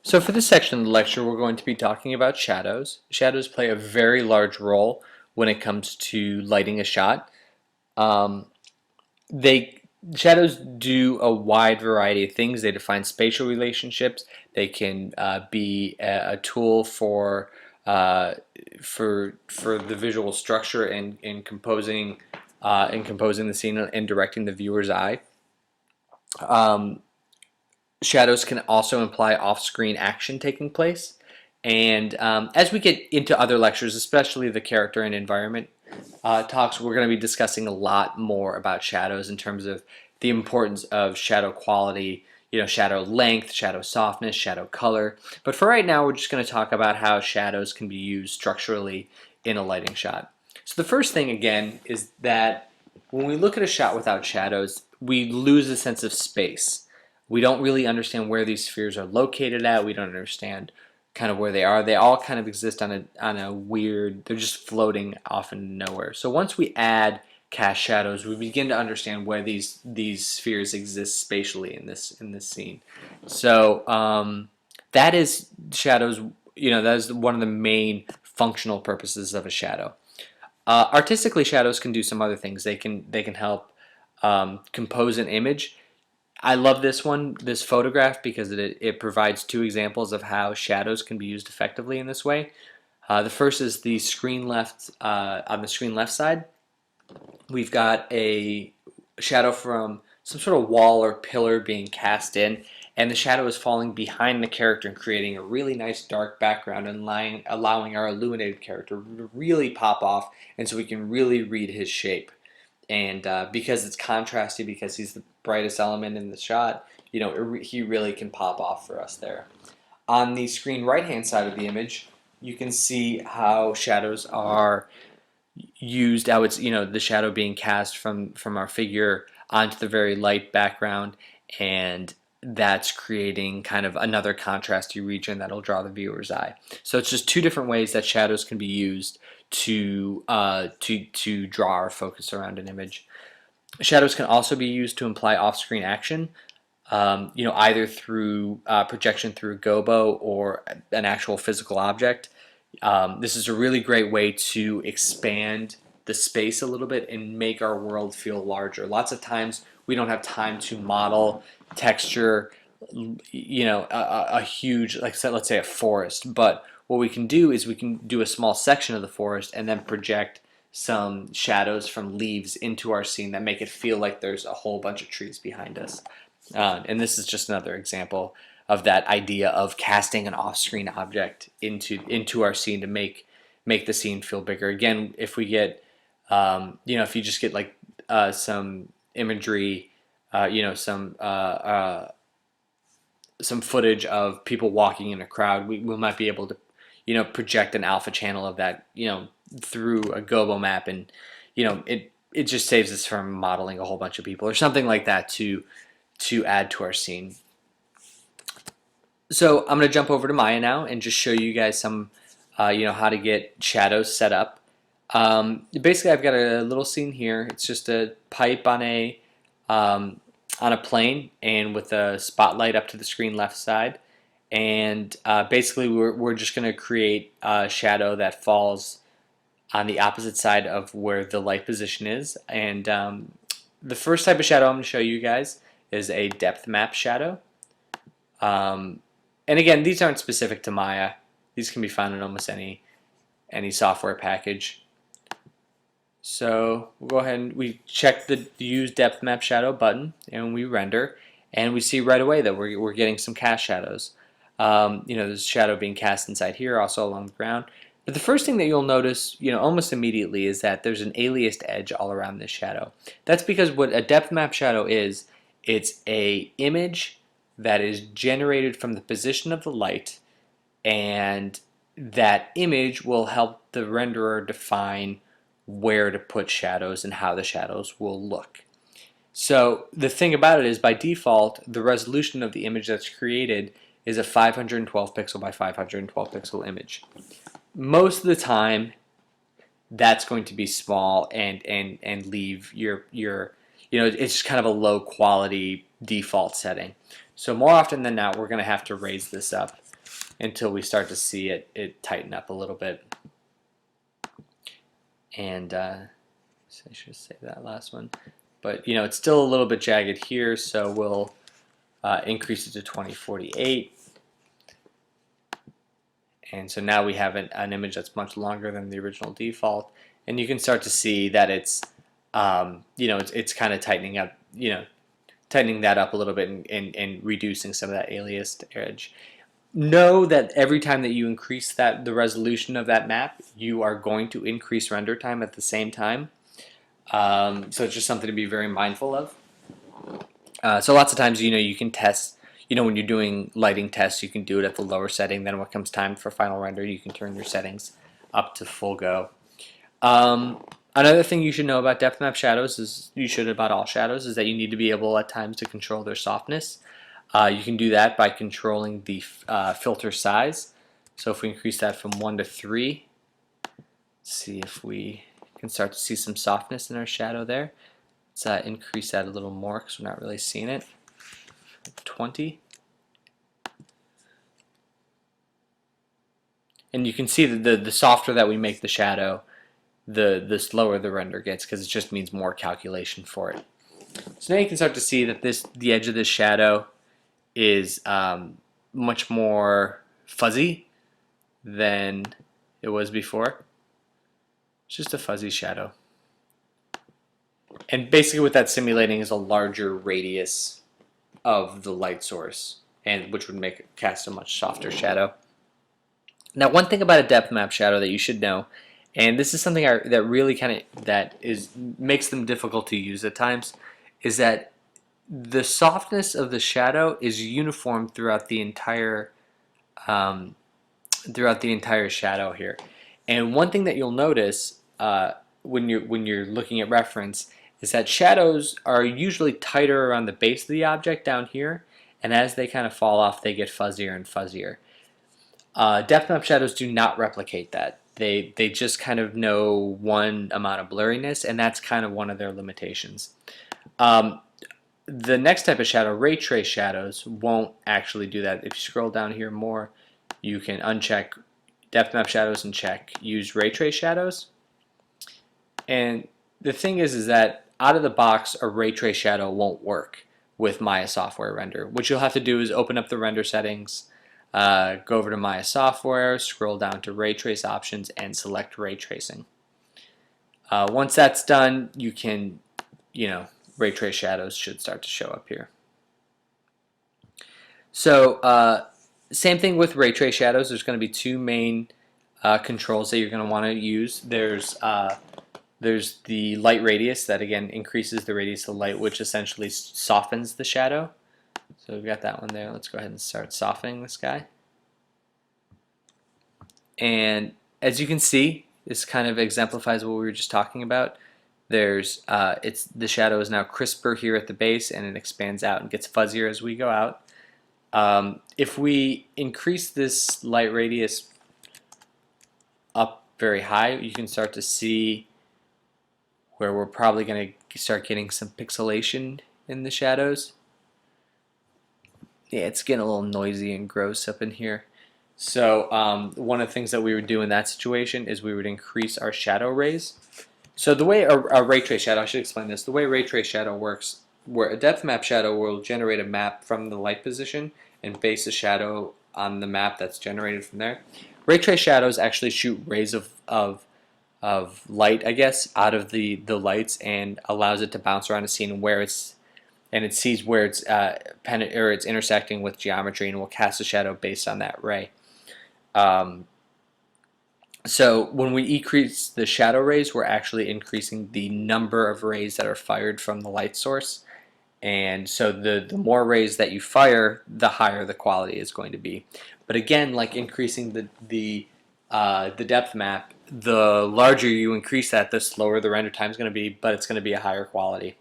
So for this section of the lecture, we're going to be talking about shadows. Shadows play a very large role when it comes to lighting a shot. Um, they Shadows do a wide variety of things. They define spatial relationships. They can be a tool uh, for the visual structure and in composing the scene and directing the viewer's eye. Um, Shadows can also imply off-screen action taking place. And as we get into other lectures, especially the character and environment talks, we're going to be discussing a lot more about shadows in terms of the importance of shadow quality, shadow length, shadow softness, shadow color. But for right now, we're just going to talk about how shadows can be used structurally in a lighting shot. So the first thing, again, is that when we look at a shot without shadows, we lose a sense of space. We don't really understand where these spheres are located at. We don't understand kind of where they are. They all kind of exist on a weird, they're just floating off in nowhere. So once we add cast shadows, we begin to understand where these spheres exist spatially in this scene. So that is shadows. That is one of the main functional purposes of a shadow. Artistically, shadows can do some other things. They can help compose an image. I love this photograph, because it provides two examples of how shadows can be used effectively in this way. The first is the screen left on the screen left side. We've got a shadow from some sort of wall or pillar being cast in, and the shadow is falling behind the character and creating a really nice dark background and allowing our illuminated character to really pop off, and so we can really read his shape. And because it's contrasty, because he's the brightest element in the shot, he really can pop off for us there. On the screen right hand side of the image, you can see how shadows are used, how it's the shadow being cast from our figure onto the very light background, and that's creating kind of another contrasty region that'll draw the viewer's eye. So it's just two different ways that shadows can be used to draw our focus around an image. Shadows can also be used to imply off-screen action, either through projection through gobo or an actual physical object. This is a really great way to expand the space a little bit and make our world feel larger. Lots of times we don't have time to model texture, a huge, like let's say a forest, but what we can do is we can do a small section of the forest and then project some shadows from leaves into our scene that make it feel like there's a whole bunch of trees behind us. And this is just another example of that idea of casting an off-screen object into our scene to make the scene feel bigger. Again, if we get if you just get like some imagery, some footage of people walking in a crowd, we might be able to project an alpha channel of that through a gobo map, and it just saves us from modeling a whole bunch of people or something like that to add to our scene. So I'm going to jump over to Maya now and just show you guys some, how to get shadows set up. Basically, I've got a little scene here. It's just a pipe on a plane, and with a spotlight up to the screen left side. And basically, we're just going to create a shadow that falls on the opposite side of where the light position is. And the first type of shadow I'm going to show you guys is a depth map shadow. And again, these aren't specific to Maya. These can be found in almost any software package. So we'll go ahead and we check the use depth map shadow button, and we render, and we see right away that we're getting some cast shadows. There's a shadow being cast inside here, also along the ground. But the first thing that you'll notice, almost immediately, is that there's an aliased edge all around this shadow. That's because what a depth map shadow is, it's a image that is generated from the position of the light, and that image will help the renderer define where to put shadows and how the shadows will look. So the thing about it is, by default, the resolution of the image that's created is a 512 pixel by 512 pixel image. Most of the time, that's going to be small and leave your it's just kind of a low quality default setting. So more often than not, we're going to have to raise this up. until we start to see it tighten up a little bit. And so I should say that last one. But it's still a little bit jagged here, so we'll increase it to 2048. And so now we have an image that's much longer than the original default, and you can start to see that it's it's kind of tightening up, tightening that up a little bit and reducing some of that aliased edge. Know that every time that you increase the resolution of that map, you are going to increase render time at the same time. So it's just something to be very mindful of. So lots of times, you can test, when you're doing lighting tests, you can do it at the lower setting. Then when it comes time for final render, you can turn your settings up to full go. Another thing you should know about depth map shadows is, you should about all shadows, is that you need to be able at times to control their softness. You can do that by controlling the filter size. So if we increase that from 1 to 3, see if we can start to see some softness in our shadow there. Let's increase that a little more because we're not really seeing it. 20. And you can see that the softer that we make the shadow, the slower the render gets, because it just means more calculation for it. So now you can start to see that the edge of this shadow is much more fuzzy than it was before. It's just a fuzzy shadow. And basically what that's simulating is a larger radius of the light source, and which would cast a much softer shadow. Now, one thing about a depth map shadow that you should know, and this is something that really makes them difficult to use at times, is that the softness of the shadow is uniform throughout the entire shadow here. And one thing that you'll notice when you're looking at reference is that shadows are usually tighter around the base of the object down here, and as they kind of fall off, they get fuzzier and fuzzier. Depth map shadows do not replicate that. They just kind of know one amount of blurriness, and that's kind of one of their limitations. The next type of shadow, ray trace shadows, won't actually do that. If you scroll down here more, you can uncheck depth map shadows and check use ray trace shadows. And the thing is that out of the box, a ray trace shadow won't work with Maya Software Render. What you'll have to do is open up the render settings, go over to Maya Software, scroll down to ray trace options, and select ray tracing. Once that's done, you can, ray trace shadows should start to show up here. So same thing with ray trace shadows. There's going to be two main controls that you're going to want to use. There's the light radius that again increases the radius of light, which essentially softens the shadow. So we've got that one there. Let's go ahead and start softening this guy. And as you can see, this kind of exemplifies what we were just talking about. The shadow is now crisper here at the base, and it expands out and gets fuzzier as we go out. If we increase this light radius up very high, you can start to see where we're probably going to start getting some pixelation in the shadows. Yeah, it's getting a little noisy and gross up in here. So one of the things that we would do in that situation is we would increase our shadow rays. So the way a ray trace shadow, I should explain this, the way ray trace shadow works, where a depth map shadow will generate a map from the light position and base a shadow on the map that's generated from there. Ray trace shadows actually shoot rays of light, I guess, out of the lights, and allows it to bounce around a scene where it sees where it's intersecting with geometry, and will cast a shadow based on that ray. So when we increase the shadow rays, we're actually increasing the number of rays that are fired from the light source. And so the more rays that you fire, the higher the quality is going to be. But again, like increasing the depth map, the larger you increase that, the slower the render time is going to be, but it's going to be a higher quality.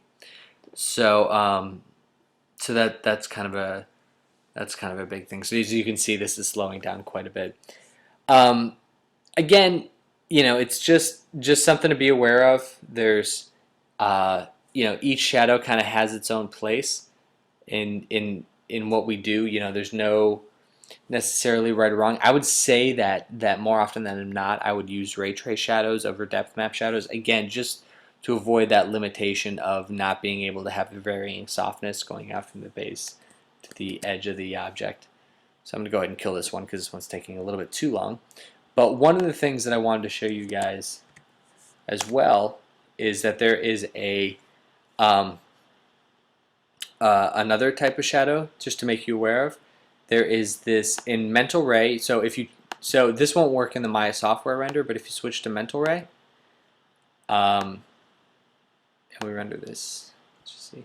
So that's kind of a big thing. So as you can see, this is slowing down quite a bit. Again, it's just something to be aware of. There's each shadow kind of has its own place in what we do. There's no necessarily right or wrong. I would say that more often than not, I would use ray trace shadows over depth map shadows. Again, just to avoid that limitation of not being able to have the varying softness going out from the base to the edge of the object. So I'm going to go ahead and kill this one because this one's taking a little bit too long. But one of the things that I wanted to show you guys as well is that there is a another type of shadow, just to make you aware of. There is this in Mental Ray. So this won't work in the Maya software render, but if you switch to Mental Ray, and we render this, let's just see.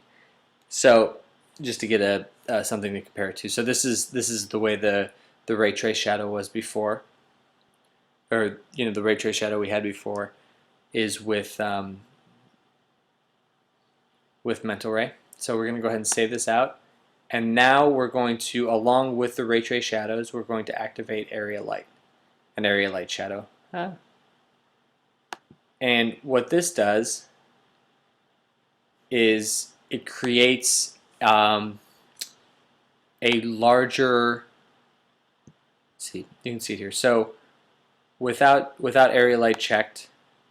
So just to get something to compare it to. So this is the way the ray trace shadow was before, or the ray trace shadow we had before is with Mental Ray. So we're going to go ahead and save this out. And now we're going to, along with the ray trace shadows, we're going to activate area light, an area light shadow. And what this does is it creates a larger, see, you can see it here. So without area light checked,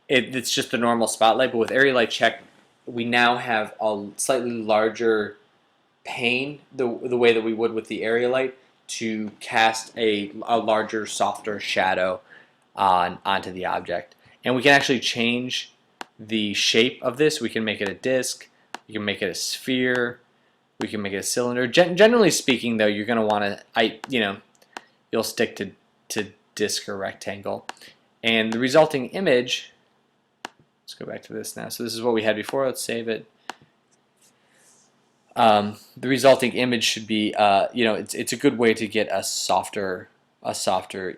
it's just the normal spotlight, but with area light checked, we now have a slightly larger pane, the way that we would with the area light, to cast a larger, softer shadow onto the object. And we can actually change the shape of this. We can make it a disc, we can make it a sphere, we can make it a cylinder. Generally speaking, though, you're going to want to, you'll stick to disc or rectangle. And the resulting image, let's go back to this now. So this is what we had before. Let's save it. The resulting image should be, it's a good way to get a softer,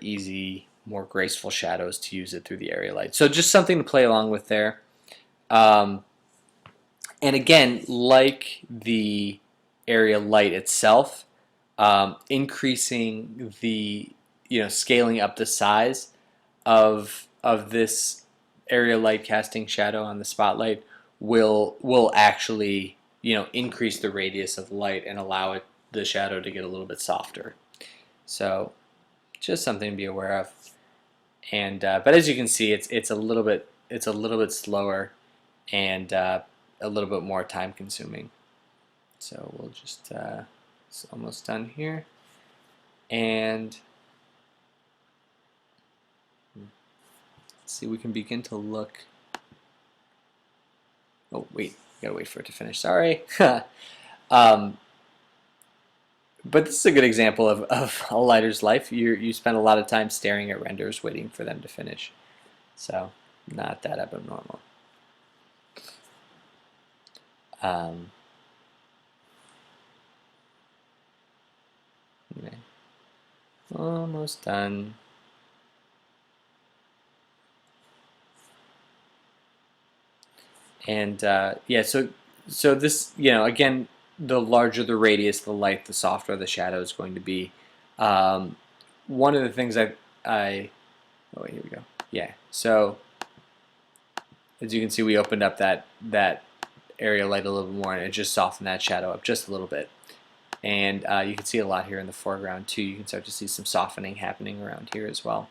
easy, more graceful shadows to use it through the area light. So just something to play along with there. And again, like the area light itself, increasing the, scaling up the size of this area light casting shadow on the spotlight will actually increase the radius of light and allow the shadow to get a little bit softer. So just something to be aware of. And but as you can see, it's a little bit slower and a little bit more time consuming. So we'll just it's almost done here, and let's see, we can begin to look. Oh wait, gotta wait for it to finish. Sorry. But this is a good example of a lighter's life. You spend a lot of time staring at renders, waiting for them to finish. So not that abnormal. Okay. Almost done. And yeah, so this, again, the larger the radius, the light, the softer the shadow is going to be. One of the things oh wait, here we go. Yeah, so as you can see, we opened up that area light a little bit more, and it just softened that shadow up just a little bit. And you can see a lot here in the foreground too. You can start to see some softening happening around here as well.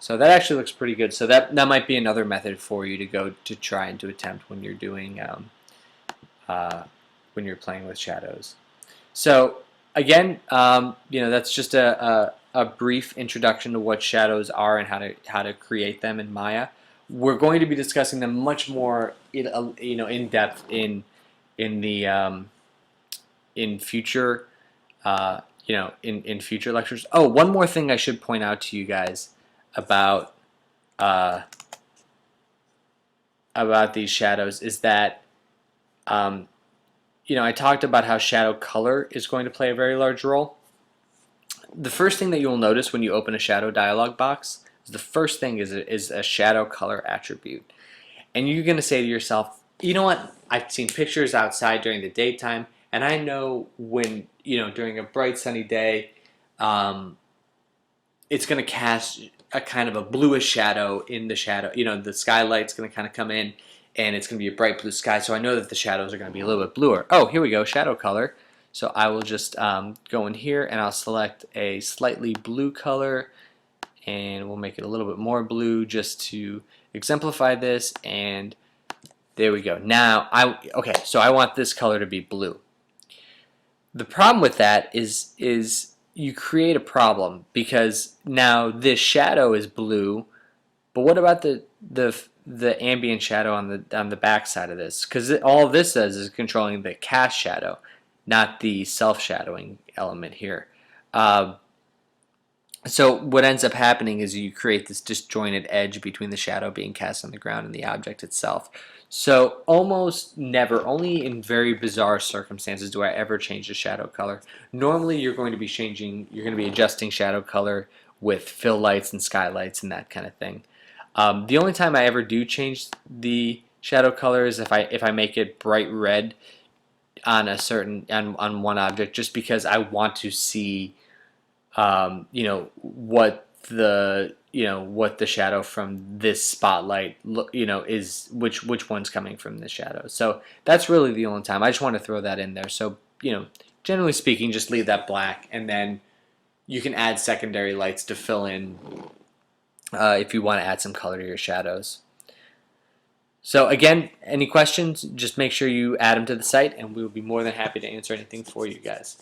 So that actually looks pretty good. So that might be another method for you to try and to attempt when you're doing when you're playing with shadows. So again, that's just a brief introduction to what shadows are and how to create them in Maya. We're going to be discussing them much more in depth in future in future lectures. Oh, one more thing I should point out to you guys about these shadows is that I talked about how shadow color is going to play a very large role. The first thing that you'll notice when you open a shadow dialog box is the first thing is a shadow color attribute. And you're going to say to yourself, you know what, I've seen pictures outside during the daytime, and I know when, during a bright sunny day, it's going to cast a kind of a bluish shadow in the shadow. The skylight's going to kind of come in, and it's going to be a bright blue sky, so I know that the shadows are going to be a little bit bluer. Oh, here we go, shadow color. So I will just go in here and I'll select a slightly blue color, and we'll make it a little bit more blue just to exemplify this. And there we go. Now so I want this color to be blue. The problem with that is you create a problem, because now this shadow is blue, but what about the ambient shadow on the back side of this? Because all this does is controlling the cast shadow, not the self-shadowing element here. Uh, so what ends up happening is you create this disjointed edge between the shadow being cast on the ground and the object itself. So almost never, only in very bizarre circumstances, do I ever change the shadow color. Normally you're going to be adjusting shadow color with fill lights and skylights and that kind of thing. The only time I ever do change the shadow color is if I make it bright red on on one object, just because I want to see what the shadow from this spotlight is, which one's coming from the shadow. So that's really the only time. I just want to throw that in there. So generally speaking, just leave that black, and then you can add secondary lights to fill in if you want to add some color to your shadows. So again, any questions, just make sure you add them to the site, and we will be more than happy to answer anything for you guys.